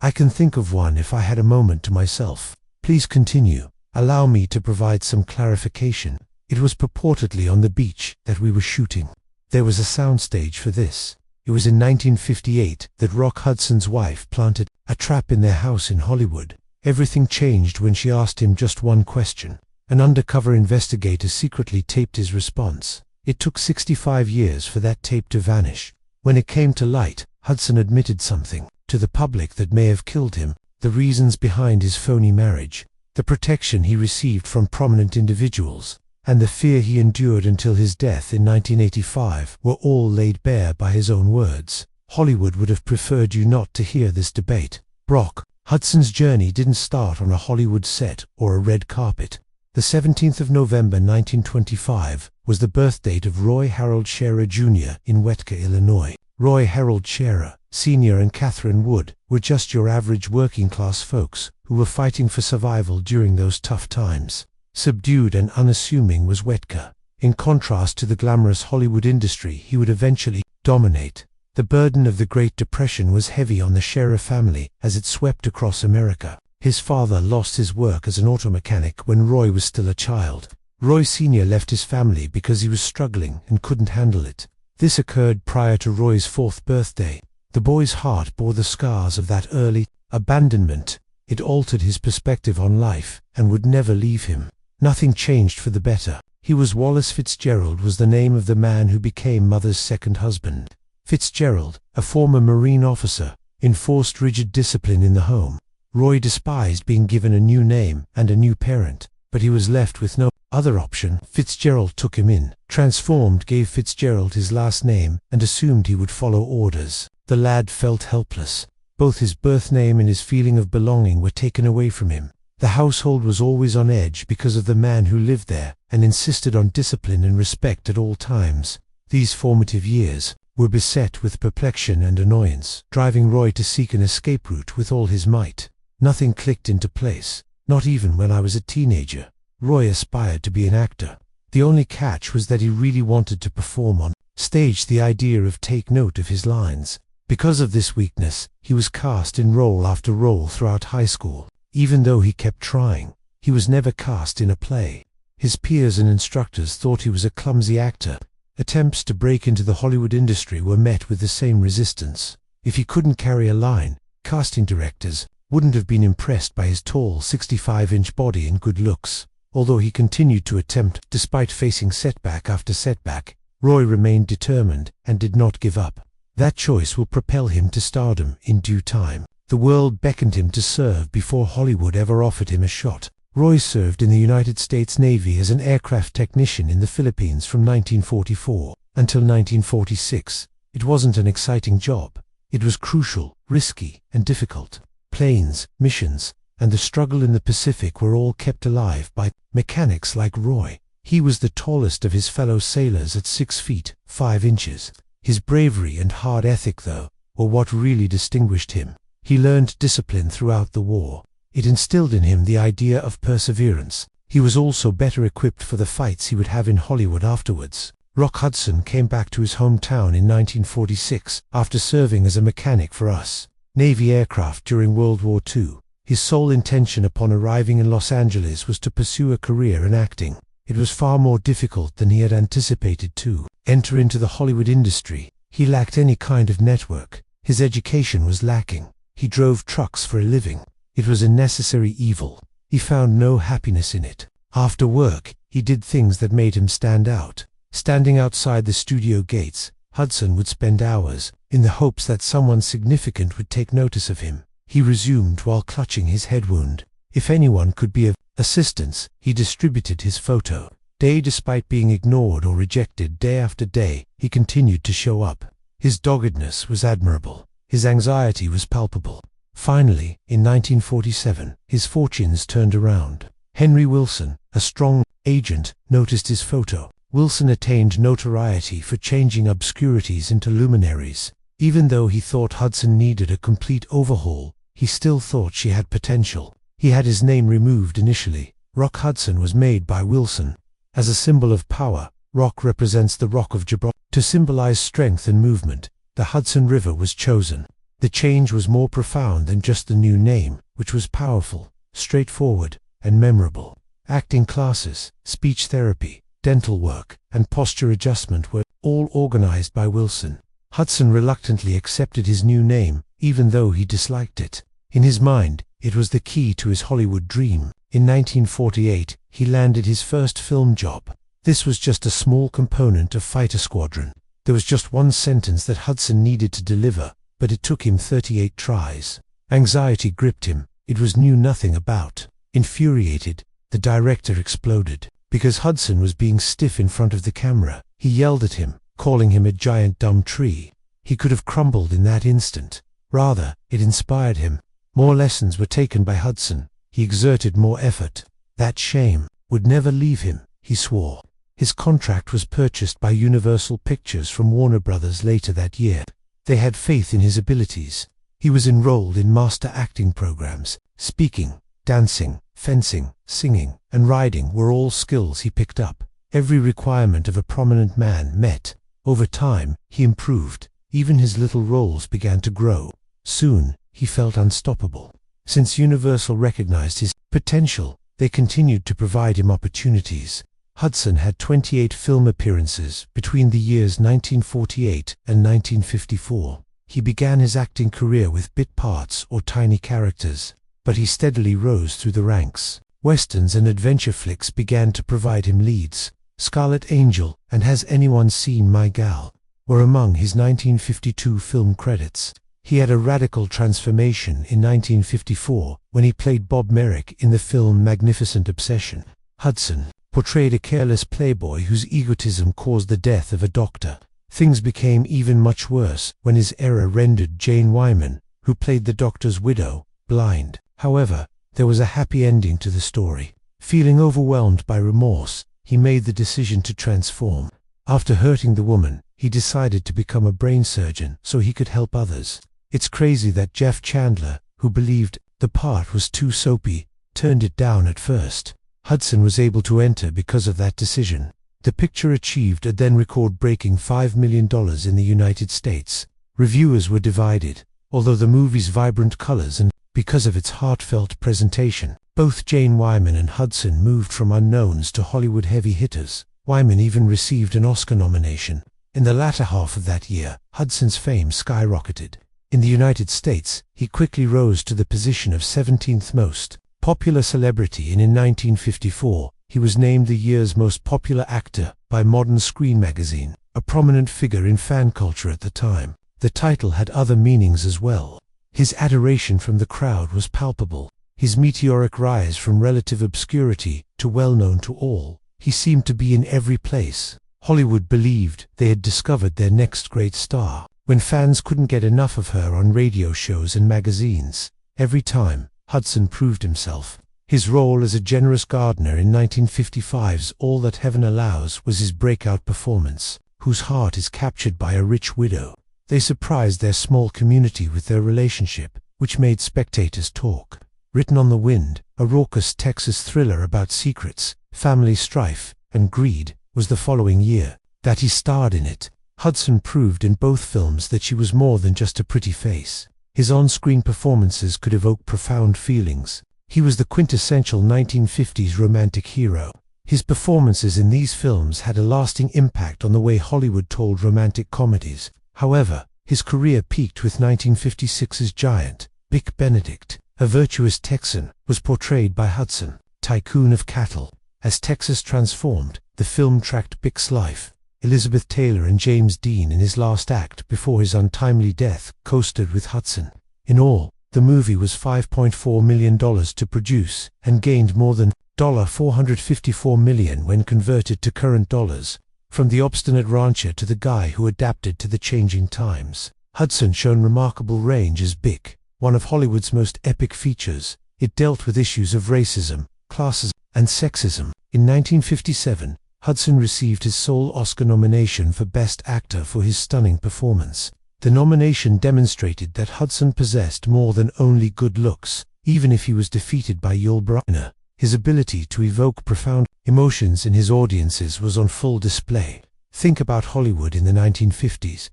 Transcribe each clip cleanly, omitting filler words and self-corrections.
I can think of one if I had a moment to myself. Please continue. Allow me to provide some clarification. It was purportedly on the beach that we were shooting. There was a soundstage for this. It was in 1958 that Rock Hudson's wife planted a trap in their house in Hollywood. Everything changed when she asked him just one question. An undercover investigator secretly taped his response. It took 65 years for that tape to vanish. When it came to light, Hudson admitted something to the public that may have killed him, the reasons behind his phony marriage, the protection he received from prominent individuals, and the fear he endured until his death in 1985 were all laid bare by his own words. Hollywood would have preferred you not to hear this debate. Rock Hudson's journey didn't start on a Hollywood set or a red carpet. The 17th of November 1925 was the birthdate of Roy Harold Scherer Jr. in Wetka, Illinois. Roy Harold Scherer, Sr. and Catherine Wood were just your average working-class folks who were fighting for survival during those tough times. Subdued and unassuming was Wetka. In contrast to the glamorous Hollywood industry he would eventually dominate. The burden of the Great Depression was heavy on the Scherer family as it swept across America. His father lost his work as an auto mechanic when Roy was still a child. Roy Sr. left his family because he was struggling and couldn't handle it. This occurred prior to Roy's 4th birthday. The boy's heart bore the scars of that early abandonment. It altered his perspective on life and would never leave him. Nothing changed for the better. He was Wallace Fitzgerald was the name of the man who became Mother's second husband. Fitzgerald, a former Marine officer, enforced rigid discipline in the home. Roy despised being given a new name and a new parent, but he was left with no other option. Fitzgerald took him in, transformed, gave Fitzgerald his last name, and assumed he would follow orders. The lad felt helpless. Both his birth name and his feeling of belonging were taken away from him. The household was always on edge because of the man who lived there and insisted on discipline and respect at all times. These formative years were beset with perplexion and annoyance, driving Roy to seek an escape route with all his might. Nothing clicked into place, not even when I was a teenager. Roy aspired to be an actor. The only catch was that he really wanted to perform on stage. The idea of take note of his lines. Because of this weakness, he was cast in role after role throughout high school. Even though he kept trying, he was never cast in a play. His peers and instructors thought he was a clumsy actor. Attempts to break into the Hollywood industry were met with the same resistance. If he couldn't carry a line, casting directors wouldn't have been impressed by his tall 65-inch body and good looks. Although he continued to attempt, despite facing setback after setback, Roy remained determined and did not give up. That choice will propel him to stardom in due time. The world beckoned him to serve before Hollywood ever offered him a shot. Roy served in the United States Navy as an aircraft technician in the Philippines from 1944 until 1946. It wasn't an exciting job. It was crucial, risky, and difficult. Planes, missions, and the struggle in the Pacific were all kept alive by mechanics like Roy. He was the tallest of his fellow sailors at 6 feet, 5 inches. His bravery and hard ethic, though, were what really distinguished him. He learned discipline throughout the war. It instilled in him the idea of perseverance. He was also better equipped for the fights he would have in Hollywood afterwards. Rock Hudson came back to his hometown in 1946 after serving as a mechanic for US Navy aircraft during World War II. His sole intention upon arriving in Los Angeles was to pursue a career in acting. It was far more difficult than he had anticipated to enter into the Hollywood industry. He lacked any kind of network. His education was lacking. He drove trucks for a living. It was a necessary evil. He found no happiness in it. After work, he did things that made him stand out. Standing outside the studio gates, Hudson would spend hours, in the hopes that someone significant would take notice of him. He resumed while clutching his head wound. If anyone could be of assistance, he distributed his photo. Despite being ignored or rejected day after day, he continued to show up. His doggedness was admirable. His anxiety was palpable. Finally, in 1947, his fortunes turned around. Henry Wilson, a strong agent, noticed his photo. Wilson attained notoriety for changing obscurities into luminaries. Even though he thought Hudson needed a complete overhaul, he still thought she had potential. He had his name removed initially. Rock Hudson was made by Wilson. As a symbol of power, Rock represents the Rock of Gibraltar. To symbolize strength and movement, the Hudson River was chosen. The change was more profound than just the new name, which was powerful, straightforward, and memorable. Acting classes, speech therapy, dental work, and posture adjustment were all organized by Wilson. Hudson reluctantly accepted his new name, even though he disliked it. In his mind, it was the key to his Hollywood dream. In 1948, he landed his first film job. This was just a small component of Fighter Squadron. There was just one sentence that Hudson needed to deliver, but it took him 38 tries. Anxiety gripped him. It was knew nothing about. Infuriated, the director exploded. Because Hudson was being stiff in front of the camera, he yelled at him, calling him a giant dumb tree. He could have crumbled in that instant. Rather, it inspired him. More lessons were taken by Hudson. He exerted more effort. That shame would never leave him, he swore. His contract was purchased by Universal Pictures from Warner Brothers later that year. They had faith in his abilities. He was enrolled in master acting programs. Speaking, dancing, fencing, singing, and riding were all skills he picked up. Every requirement of a prominent man met. Over time, he improved. Even his little roles began to grow. Soon, he felt unstoppable. Since Universal recognized his potential, they continued to provide him opportunities. Hudson had 28 film appearances between the years 1948 and 1954. He began his acting career with bit parts or tiny characters, but he steadily rose through the ranks. Westerns and adventure flicks began to provide him leads. Scarlet Angel and Has Anyone Seen My Gal were among his 1952 film credits. He had a radical transformation in 1954 when he played Bob Merrick in the film Magnificent Obsession. Hudson portrayed a careless playboy whose egotism caused the death of a doctor. Things became even much worse when his error rendered Jane Wyman, who played the doctor's widow, blind. However, there was a happy ending to the story. Feeling overwhelmed by remorse, he made the decision to transform. After hurting the woman, he decided to become a brain surgeon so he could help others. It's crazy that Jeff Chandler, who believed the part was too soapy, turned it down at first. Hudson was able to enter because of that decision. The picture achieved a then record-breaking $5 million in the United States. Reviewers were divided, although the movie's vibrant colors and because of its heartfelt presentation. Both Jane Wyman and Hudson moved from unknowns to Hollywood heavy hitters. Wyman even received an Oscar nomination. In the latter half of that year, Hudson's fame skyrocketed. In the United States, he quickly rose to the position of 17th most popular celebrity, and in 1954, he was named the year's most popular actor by Modern Screen magazine, a prominent figure in fan culture at the time. The title had other meanings as well. His adoration from the crowd was palpable. His meteoric rise from relative obscurity to well-known to all. He seemed to be in every place. Hollywood believed they had discovered their next great star. When fans couldn't get enough of her on radio shows and magazines, every time, Hudson proved himself. His role as a generous gardener in 1955's All That Heaven Allows was his breakout performance. Whose heart is captured by a rich widow. They surprised their small community with their relationship, which made spectators talk. Written on the Wind, a raucous Texas thriller about secrets, family strife, and greed, was the following year that he starred in it. Hudson proved in both films that she was more than just a pretty face. His on-screen performances could evoke profound feelings. He was the quintessential 1950s romantic hero. His performances in these films had a lasting impact on the way Hollywood told romantic comedies. However, his career peaked with 1956's giant. Vic Benedict, a virtuous Texan, was portrayed by Hudson, tycoon of cattle. As Texas transformed, the film tracked Bic's life. Elizabeth Taylor and James Dean in his last act before his untimely death co-starred with Hudson. In all, the movie was $5.4 million to produce and gained more than $454 million when converted to current dollars. From the obstinate rancher to the guy who adapted to the changing times, Hudson showed remarkable range as Bic, one of Hollywood's most epic features. It dealt with issues of racism, classism, and sexism. In 1957, Hudson received his sole Oscar nomination for Best Actor for his stunning performance. The nomination demonstrated that Hudson possessed more than only good looks. Even if he was defeated by Yul Brynner, his ability to evoke profound emotions in his audiences was on full display. Think about Hollywood in the 1950s,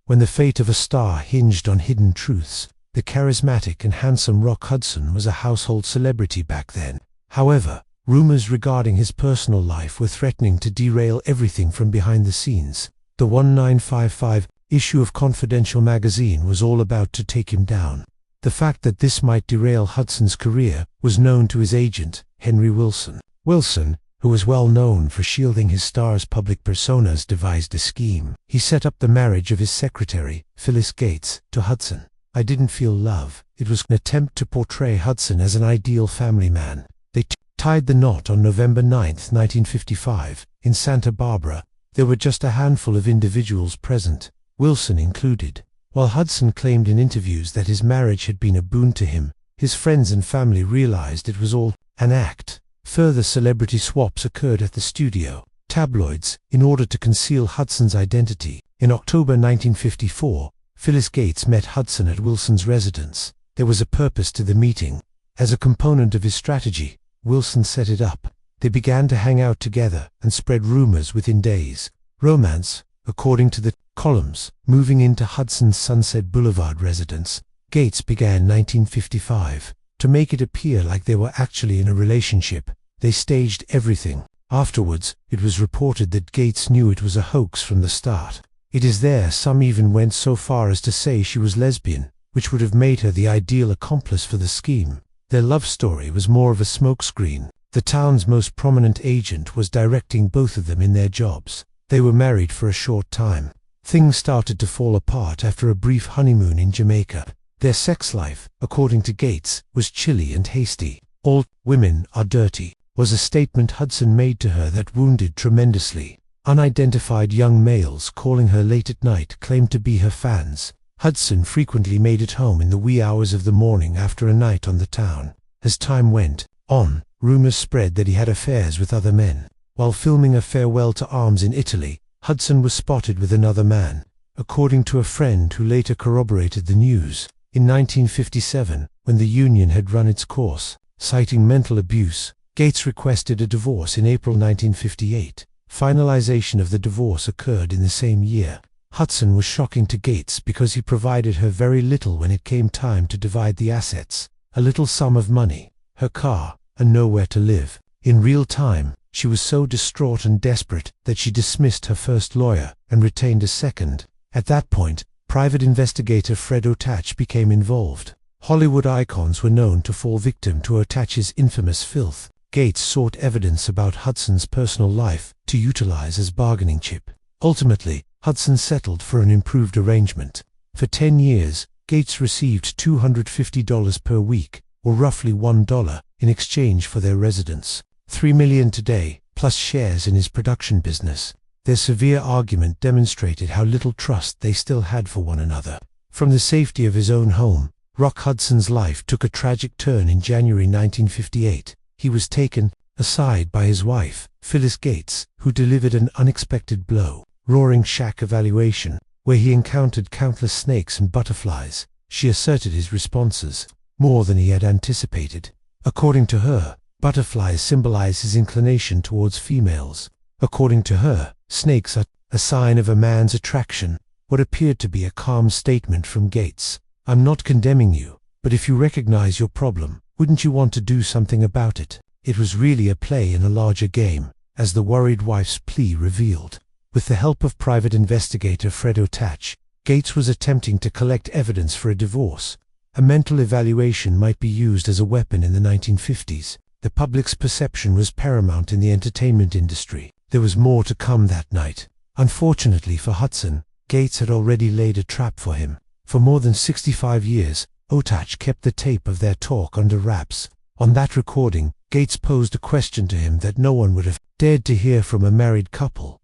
When the fate of a star hinged on hidden truths, the charismatic and handsome Rock Hudson was a household celebrity back then. However, rumors regarding his personal life were threatening to derail everything from behind the scenes. The 1955 issue of Confidential magazine was all about to take him down. The fact that this might derail Hudson's career was known to his agent, Henry Wilson. Wilson, who was well known for shielding his star's public personas, devised a scheme. He set up the marriage of his secretary, Phyllis Gates, to Hudson. I didn't feel love. It was an attempt to portray Hudson as an ideal family man. They tied the knot on November 9, 1955, in Santa Barbara. There were just a handful of individuals present, Wilson included. While Hudson claimed in interviews that his marriage had been a boon to him, his friends and family realized it was all an act. Further celebrity swaps occurred at the studio. Tabloids, in order to conceal Hudson's identity. In October 1954, Phyllis Gates met Hudson at Wilson's residence. There was a purpose to the meeting. As a component of his strategy, Wilson set it up. They began to hang out together and spread rumors within days. Romance, according to the columns, moving into Hudson's Sunset Boulevard residence. Gates began 1955. To make it appear like they were actually in a relationship, they staged everything. Afterwards, it was reported that Gates knew it was a hoax from the start. It is there some even went so far as to say she was lesbian, which would have made her the ideal accomplice for the scheme. Their love story was more of a smokescreen. The town's most prominent agent was directing both of them in their jobs. They were married for a short time. Things started to fall apart after a brief honeymoon in Jamaica. Their sex life, according to Gates, was chilly and hasty. "All women are dirty," was a statement Hudson made to her that wounded tremendously. Unidentified young males calling her late at night claimed to be her fans. Hudson frequently made it home in the wee hours of the morning after a night on the town. As time went on, rumors spread that he had affairs with other men. While filming A Farewell to Arms in Italy, Hudson was spotted with another man, according to a friend who later corroborated the news. In 1957, when the union had run its course, citing mental abuse, Gates requested a divorce in April 1958. Finalization of the divorce occurred in the same year. Hudson was shocking to Gates because he provided her very little when it came time to divide the assets. A little sum of money, her car, and nowhere to live. In real time, she was so distraught and desperate that she dismissed her first lawyer and retained a second. At that point, private investigator Fred Otach became involved. Hollywood icons were known to fall victim to Otach's infamous filth. Gates sought evidence about Hudson's personal life to utilize as bargaining chip. Ultimately, Hudson settled for an improved arrangement. For 10 years, Gates received $250 per week, or roughly $1, in exchange for their residence. $3 million today, plus shares in his production business. Their severe argument demonstrated how little trust they still had for one another. From the safety of his own home, Rock Hudson's life took a tragic turn in January 1958. He was taken aside by his wife, Phyllis Gates, who delivered an unexpected blow. Roaring Shack evaluation, where he encountered countless snakes and butterflies. She asserted his responses, more than he had anticipated. According to her, butterflies symbolize his inclination towards females. According to her, snakes are a sign of a man's attraction. What appeared to be a calm statement from Gates. "I'm not condemning you, but if you recognize your problem, wouldn't you want to do something about it?" It was really a play in a larger game, as the worried wife's plea revealed. With the help of private investigator Fred Otach, Gates was attempting to collect evidence for a divorce. A mental evaluation might be used as a weapon in the 1950s. The public's perception was paramount in the entertainment industry. There was more to come that night. Unfortunately for Hudson, Gates had already laid a trap for him. For more than 65 years, Otach kept the tape of their talk under wraps. On that recording, Gates posed a question to him that no one would have dared to hear from a married couple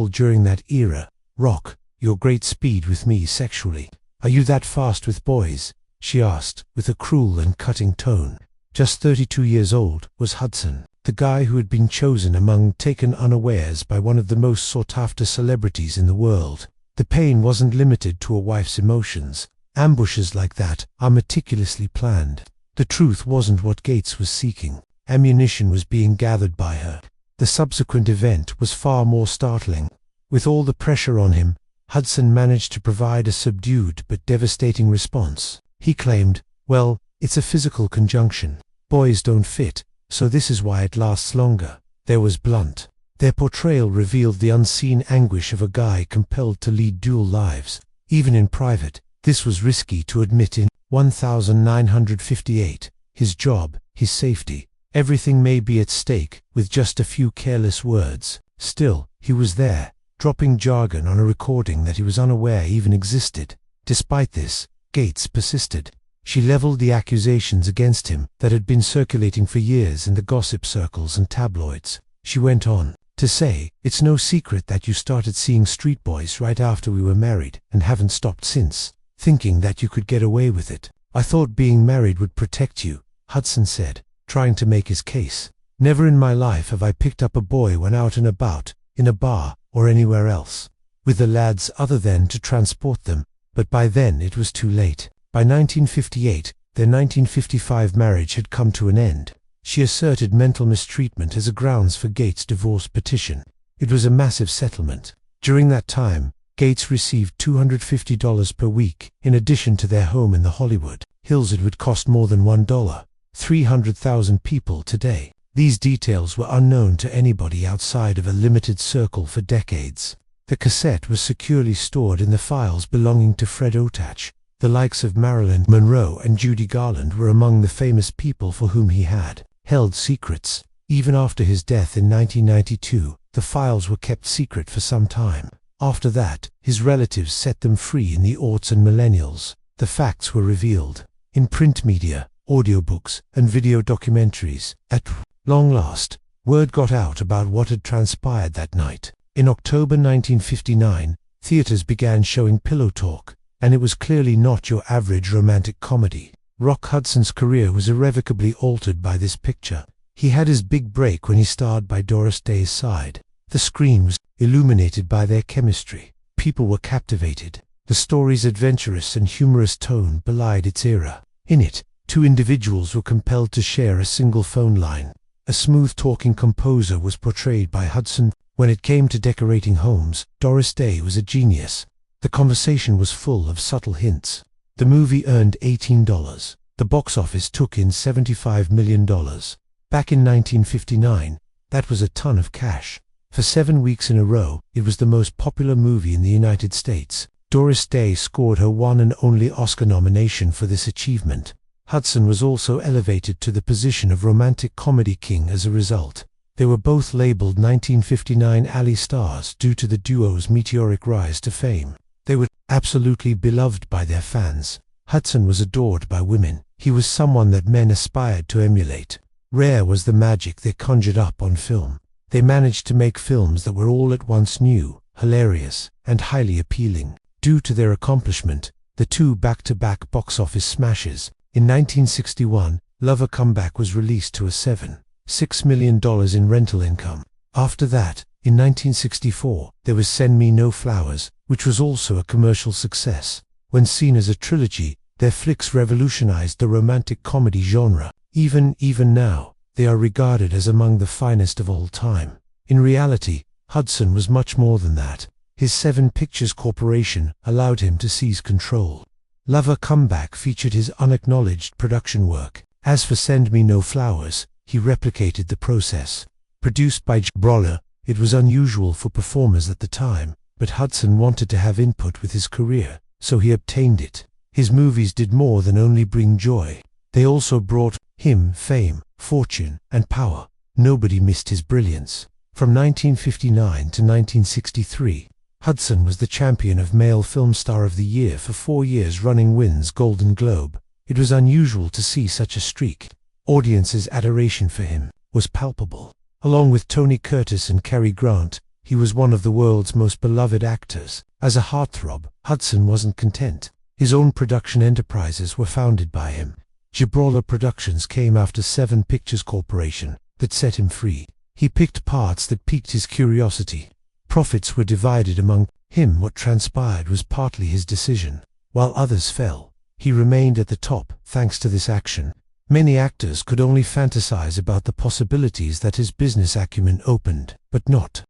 during that era. "Rock, your great speed with me sexually. Are you that fast with boys?" she asked, with a cruel and cutting tone. Just 32 years old was Hudson, the guy who had been chosen among taken unawares by one of the most sought-after celebrities in the world. The pain wasn't limited to a wife's emotions. Ambushes like that are meticulously planned. The truth wasn't what Gates was seeking. Ammunition was being gathered by her. The subsequent event was far more startling. With all the pressure on him, Hudson managed to provide a subdued but devastating response. He claimed, "Well, it's a physical conjunction. Boys don't fit, so this is why it lasts longer." There was blunt. Their portrayal revealed the unseen anguish of a guy compelled to lead dual lives. Even in private, this was risky to admit. In 1958, his job, his safety, everything may be at stake with just a few careless words. Still, he was there, dropping jargon on a recording that he was unaware even existed. Despite this, Gates persisted. She leveled the accusations against him that had been circulating for years in the gossip circles and tabloids. She went on to say, "It's no secret that you started seeing street boys right after we were married and haven't stopped since, thinking that you could get away with it. I thought being married would protect you," Hudson said, trying to make his case. "Never in my life have I picked up a boy when out and about, in a bar or anywhere else, with the lads other than to transport them, but by then it was too late." By 1958, their 1955 marriage had come to an end. She asserted mental mistreatment as a grounds for Gates' divorce petition. It was a massive settlement. During that time, Gates received $250 per week, in addition to their home in the Hollywood Hills. It would cost more than $1. 300,000 people today. These details were unknown to anybody outside of a limited circle for decades. The cassette was securely stored in the files belonging to Fred Otach. The likes of Marilyn Monroe and Judy Garland were among the famous people for whom he had held secrets. Even after his death in 1992, the files were kept secret for some time. After that, his relatives set them free in the aughts and millennials. The facts were revealed in print media, audiobooks, and video documentaries. At long last, word got out about what had transpired that night. In October 1959, theaters began showing Pillow Talk, and it was clearly not your average romantic comedy. Rock Hudson's career was irrevocably altered by this picture. He had his big break when he starred by Doris Day's side. The screen was illuminated by their chemistry. People were captivated. The story's adventurous and humorous tone belied its era. In it, two individuals were compelled to share a single phone line. A smooth-talking composer was portrayed by Hudson. When it came to decorating homes, Doris Day was a genius. The conversation was full of subtle hints. The movie earned $18. The box office took in $75 million. Back in 1959, that was a ton of cash. For 7 weeks in a row, it was the most popular movie in the United States. Doris Day scored her one and only Oscar nomination for this achievement. Hudson was also elevated to the position of romantic comedy king as a result. They were both labeled 1959 Alley stars due to the duo's meteoric rise to fame. They were absolutely beloved by their fans. Hudson was adored by women. He was someone that men aspired to emulate. Rare was the magic they conjured up on film. They managed to make films that were all at once new, hilarious, and highly appealing. Due to their accomplishment, the two back-to-back box office smashes. In 1961, Lover Comeback was released to a $7.6 million in rental income. After that, in 1964, there was Send Me No Flowers, which was also a commercial success. When seen as a trilogy, their flicks revolutionized the romantic comedy genre. Even now, they are regarded as among the finest of all time. In reality, Hudson was much more than that. His Seven Pictures Corporation allowed him to seize control. Lover Comeback featured his unacknowledged production work. As for Send Me No Flowers, he replicated the process. Produced by Broller, it was unusual for performers at the time, but Hudson wanted to have input with his career, so he obtained it. His movies did more than only bring joy. They also brought him fame, fortune, and power. Nobody missed his brilliance. From 1959 to 1963, Hudson was the champion of Male Film Star of the Year for 4 years running, wins Golden Globe. It was unusual to see such a streak. Audiences' adoration for him was palpable. Along with Tony Curtis and Cary Grant, he was one of the world's most beloved actors. As a heartthrob, Hudson wasn't content. His own production enterprises were founded by him. Gibraltar Productions came after Seven Pictures Corporation, that set him free. He picked parts that piqued his curiosity. Profits were divided among him. What transpired was partly his decision. While others fell, he remained at the top thanks to this action. Many actors could only fantasize about the possibilities that his business acumen opened, but not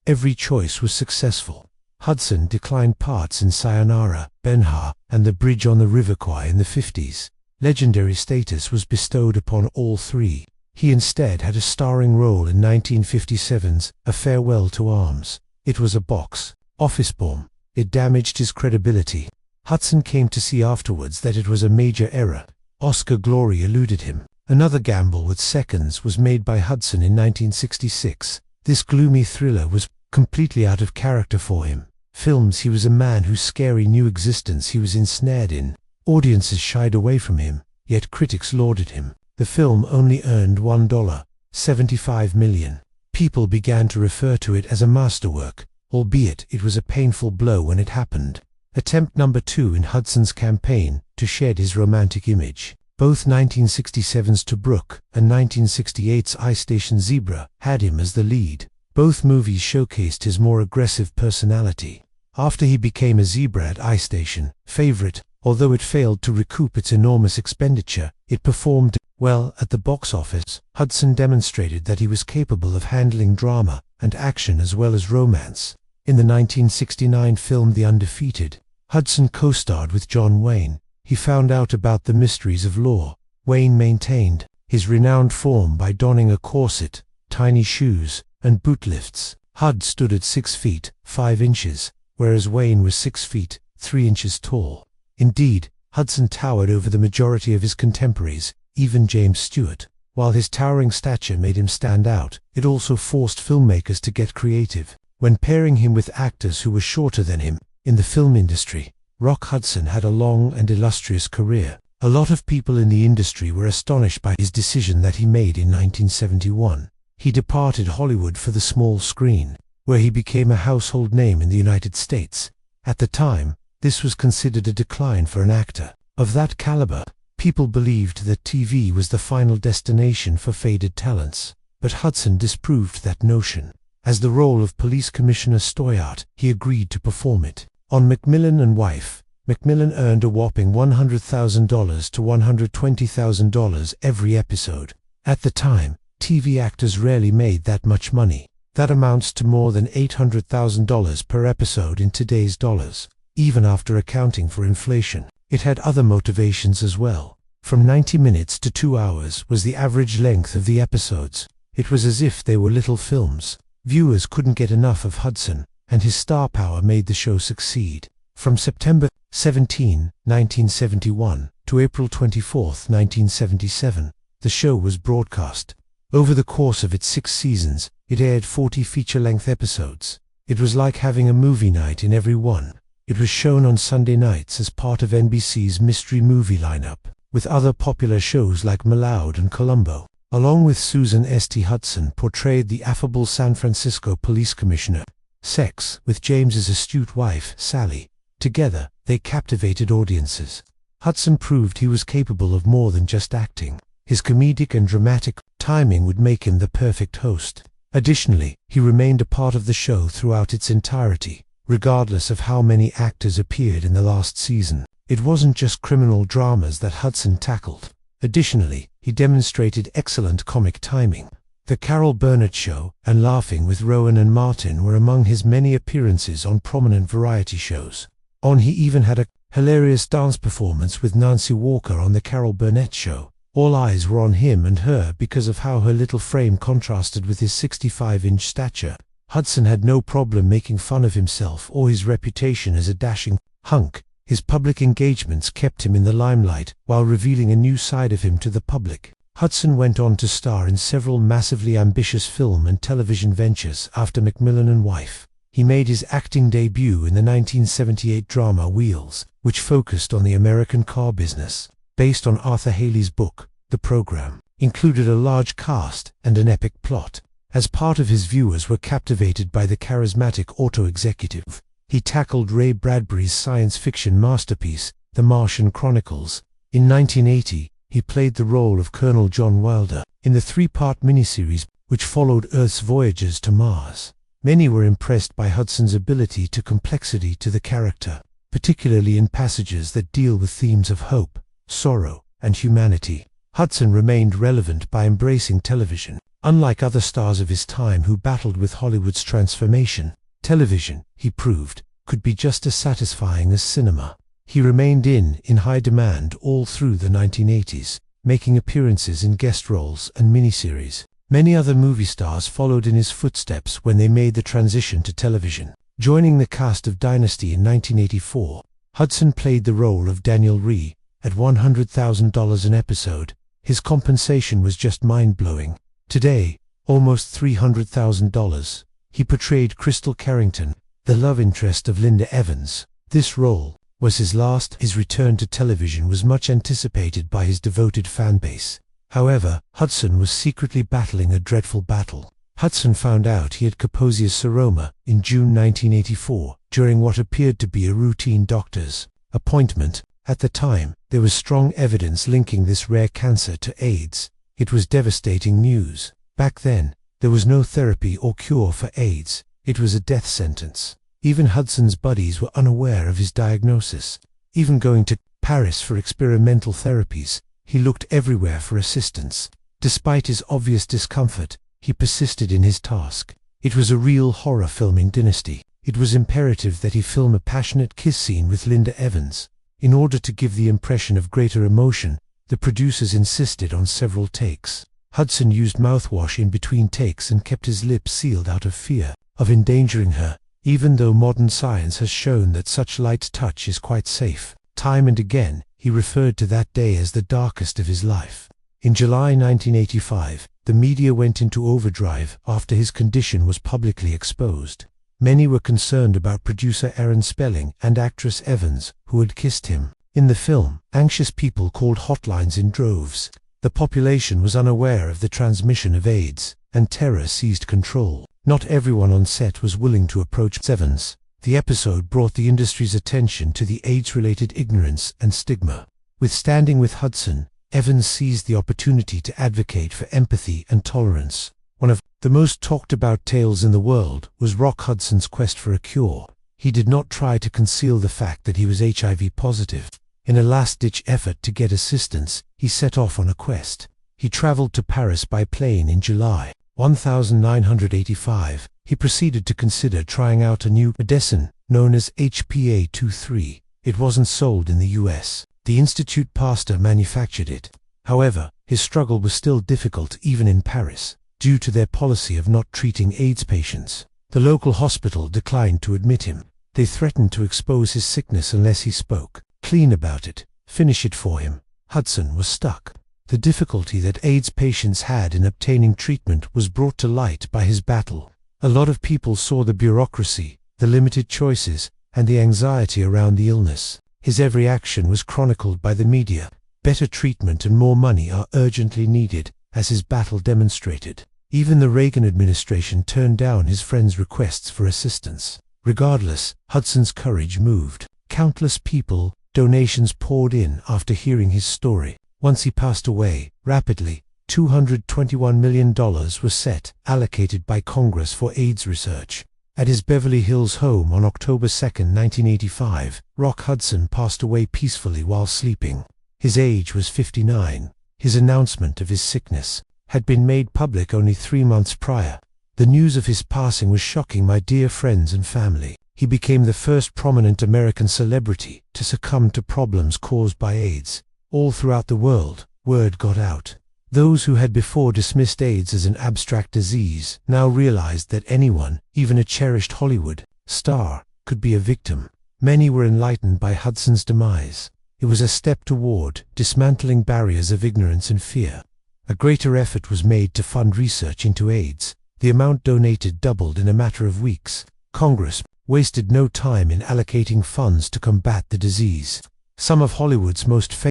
Every choice was successful. Hudson declined parts in Sayonara, Ben-Hur, and The Bridge on the River Kwai in the 50s. Legendary status was bestowed upon all three. He instead had a starring role in 1957's A Farewell to Arms. It was a box office bomb. It damaged his credibility. Hudson came to see afterwards that it was a major error. Oscar glory eluded him. Another gamble with seconds was made by Hudson in 1966. This gloomy thriller was completely out of character for him. Films, he was a man whose scary new existence he was ensnared in. Audiences shied away from him, yet critics lauded him. The film only earned $1.75 million. People began to refer to it as a masterwork, albeit it was a painful blow when it happened. Attempt number 2 in Hudson's campaign to shed his romantic image. Both 1967's Tobruk and 1968's Ice Station Zebra had him as the lead. Both movies showcased his more aggressive personality. After he became a zebra at Ice Station, favorite, although it failed to recoup its enormous expenditure, it performed well at the box office. Hudson demonstrated that he was capable of handling drama and action as well as romance. In the 1969 film The Undefeated, Hudson co-starred with John Wayne. He found out about the mysteries of law. Wayne maintained his renowned form by donning a corset, tiny shoes, and boot lifts. Hud stood at 6 feet, 5 inches, whereas Wayne was 6 feet, 3 inches tall. Indeed, Hudson towered over the majority of his contemporaries, even James Stewart. While his towering stature made him stand out, it also forced filmmakers to get creative. When pairing him with actors who were shorter than him, in the film industry, Rock Hudson had a long and illustrious career. A lot of people in the industry were astonished by his decision that he made in 1971. He departed Hollywood for the small screen, where he became a household name in the United States. At the time, this was considered a decline for an actor of that caliber. People believed that TV was the final destination for faded talents, but Hudson disproved that notion. As the role of Police Commissioner Stoyart, he agreed to perform it. On Macmillan and Wife, Macmillan earned a whopping $100,000 to $120,000 every episode. At the time, TV actors rarely made that much money. That amounts to more than $800,000 per episode in today's dollars. Even after accounting for inflation, it had other motivations as well. From 90 minutes to 2 hours was the average length of the episodes. It was as if they were little films. Viewers couldn't get enough of Hudson, and his star power made the show succeed. From September 17, 1971 to April 24, 1977, the show was broadcast. Over the course of its 6 seasons, it aired 40 feature-length episodes. It was like having a movie night in every one. It was shown on Sunday nights as part of NBC's mystery movie lineup, with other popular shows like Maloud and Columbo. Along with Susan St. Hudson portrayed the affable San Francisco police commissioner. Sex with James's astute wife, Sally. Together, they captivated audiences. Hudson proved he was capable of more than just acting. His comedic and dramatic timing would make him the perfect host. Additionally, he remained a part of the show throughout its entirety, regardless of how many actors appeared in the last season. It wasn't just criminal dramas that Hudson tackled. Additionally, he demonstrated excellent comic timing. The Carol Burnett Show and Laughing with Rowan and Martin were among his many appearances on prominent variety shows. He even had a hilarious dance performance with Nancy Walker on The Carol Burnett Show. All eyes were on him and her because of how her little frame contrasted with his 65-inch stature. Hudson had no problem making fun of himself or his reputation as a dashing hunk. His public engagements kept him in the limelight while revealing a new side of him to the public. Hudson went on to star in several massively ambitious film and television ventures after Macmillan and Wife. He made his acting debut in the 1978 drama Wheels, which focused on the American car business. Based on Arthur Haley's book, the program included a large cast and an epic plot. As part of his viewers were captivated by the charismatic auto executive, he tackled Ray Bradbury's science fiction masterpiece, The Martian Chronicles. In 1980, he played the role of Colonel John Wilder in the 3-part miniseries which followed Earth's voyages to Mars. Many were impressed by Hudson's ability to complexity to the character, particularly in passages that deal with themes of hope, sorrow, and humanity. Hudson remained relevant by embracing television. Unlike other stars of his time who battled with Hollywood's transformation, television, he proved, could be just as satisfying as cinema. He remained in high demand all through the 1980s, making appearances in guest roles and miniseries. Many other movie stars followed in his footsteps when they made the transition to television. Joining the cast of Dynasty in 1984, Hudson played the role of Daniel Rhee. At $100,000 an episode, his compensation was just mind-blowing. Today, almost $300,000. He portrayed Crystal Carrington, the love interest of Linda Evans. This role was his last. His return to television was much anticipated by his devoted fanbase. However, Hudson was secretly battling a dreadful battle. Hudson found out he had Kaposi's seroma in June 1984 during what appeared to be a routine doctor's appointment. At the time, there was strong evidence linking this rare cancer to AIDS. It was devastating news. Back then, there was no therapy or cure for AIDS. It was a death sentence. Even Hudson's buddies were unaware of his diagnosis. Even going to Paris for experimental therapies, he looked everywhere for assistance. Despite his obvious discomfort, he persisted in his task. It was a real horror filming Dynasty. It was imperative that he film a passionate kiss scene with Linda Evans. In order to give the impression of greater emotion, the producers insisted on several takes. Hudson used mouthwash in between takes and kept his lips sealed out of fear of endangering her, even though modern science has shown that such light touch is quite safe. Time and again, he referred to that day as the darkest of his life. In July 1985, the media went into overdrive after his condition was publicly exposed. Many were concerned about producer Aaron Spelling and actress Evans, who had kissed him. In the film, anxious people called hotlines in droves. The population was unaware of the transmission of AIDS, and terror seized control. Not everyone on set was willing to approach Evans. The episode brought the industry's attention to the AIDS-related ignorance and stigma. With Standing with Hudson, Evans seized the opportunity to advocate for empathy and tolerance. One of the most talked about tales in the world was Rock Hudson's quest for a cure. He did not try to conceal the fact that he was HIV positive. In a last-ditch effort to get assistance, he set off on a quest. He traveled to Paris by plane in July 1985. He proceeded to consider trying out a new medicine known as HPA-23. It wasn't sold in the US. The Institute Pasteur manufactured it. However, his struggle was still difficult even in Paris, due to their policy of not treating AIDS patients. The local hospital declined to admit him. They threatened to expose his sickness unless he spoke clean about it, finish it for him. Hudson was stuck. The difficulty that AIDS patients had in obtaining treatment was brought to light by his battle. A lot of people saw the bureaucracy, the limited choices, and the anxiety around the illness. His every action was chronicled by the media. Better treatment and more money are urgently needed, as his battle demonstrated. Even the Reagan administration turned down his friends' requests for assistance. Regardless, Hudson's courage moved. Countless people, donations poured in after hearing his story. Once he passed away, rapidly, $221 million was set, allocated by Congress for AIDS research. At his Beverly Hills home on October 2, 1985, Rock Hudson passed away peacefully while sleeping. His age was 59. His announcement of his sickness had been made public only 3 months prior. The news of his passing was shocking my dear friends and family. He became the first prominent American celebrity to succumb to problems caused by AIDS. All throughout the world, word got out. Those who had before dismissed AIDS as an abstract disease now realized that anyone, even a cherished Hollywood star, could be a victim. Many were enlightened by Hudson's demise. It was a step toward dismantling barriers of ignorance and fear. A greater effort was made to fund research into AIDS. The amount donated doubled in a matter of weeks. Congress wasted no time in allocating funds to combat the disease. Some of Hollywood's most famous